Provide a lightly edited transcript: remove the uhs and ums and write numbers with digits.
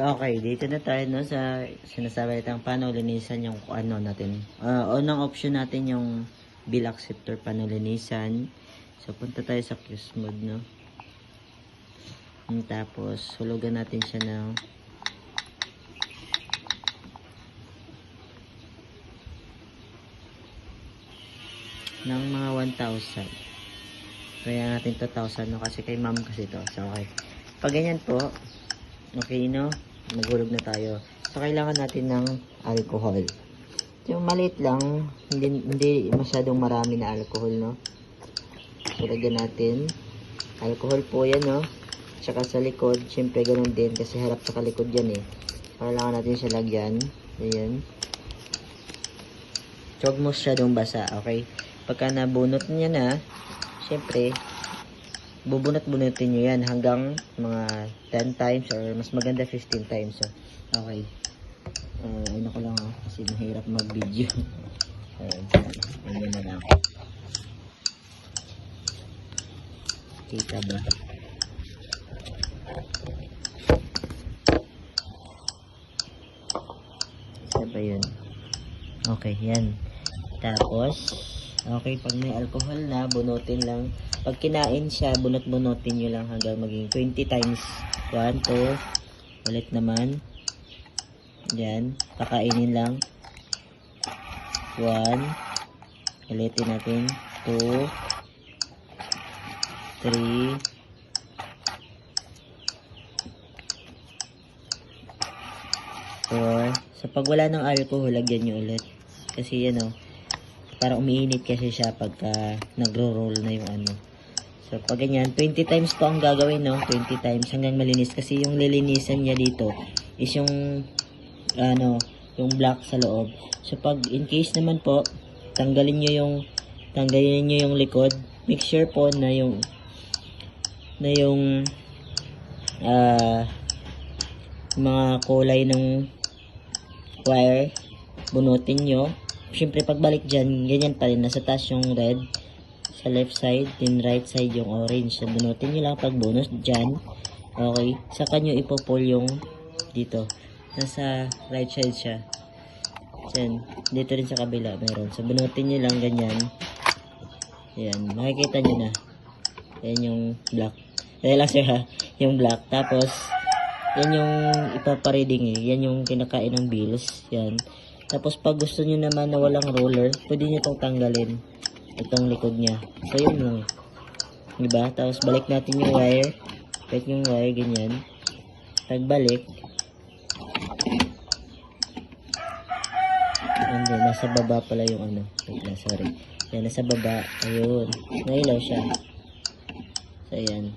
Okay, dito na tayo no sa sinasabi natin paano linisan yung ano natin. Unang option natin yung bill acceptor paano linisan. So punta tayo sa cuse mode no. Tapos hulugan natin siya ng mga 1,000. Kaya natin 2,000 no kasi kay ma'am kasi to. So okay. Pag ganyan po, okay no, naghulog na tayo. So kailangan natin ng alcohol. Yung maliit lang, hindi masyadong marami na alcohol no. So lagyan natin alcohol po yan no. Tsaka sa likod, syempre ganun din kasi harap sa kalikod yan eh. Kailangan natin siya lagyan. Ayan. Huwag mo masyadong basa, okay? Pagka nabunot niya na, syempre, bubunot-bunutin nyo yan hanggang mga 10 times or mas maganda 15 times. So, okay. Ano ko lang kasi mahirap mag-video. Ayan na lang. Kita ba? Isa ba yun? Okay, yan. Tapos, okay, pag may alcohol na, bunutin lang. Pag kinain siya, bunot-bunutin nyo lang hanggang maging 20 times. 1, 2, ulit naman. Yan, pakainin lang. 1, ulitin natin. 2, 3, 4. So, pag wala ng alcohol, lagyan nyo ulit. Kasi yan o, para umiinit kasi siya pagka nagro-roll na yung ano. So, pag ganyan, 20 times po ang gagawin, no? 20 times hanggang malinis. Kasi yung lilinisan niya dito is yung, ano, yung black sa loob. So, pag in case naman po, tanggalin nyo yung likod. Make sure po na yung mga kulay ng wire, bunutin nyo. Siyempre pagbalik dyan, ganyan pa rin, nasa taas yung red sa left side, then right side yung orange. So bunutin nyo lang pag bonus dyan. Okay, saka nyo ipo-pull yung dito, nasa right side siya dyan, dito rin sa kabila meron. So bunutin nyo lang ganyan. Ayan, makikita nyo na yan yung black. Ayan lang siya, yung black. Tapos yan yung ipapareading eh. Yan yung kinakain ng bills. Yan. Tapos pag gusto nyo naman na walang roller, pwede nyo itong tanggalin. Itong likod niya. So yun lang. Diba? Tapos balik natin yung wire. Balik yung wire, ganyan. Pagbalik. And then, nasa baba pala yung ano. Wait lang, sorry. Yan, nasa baba. Ayun. Nailaw siya. So, ayan.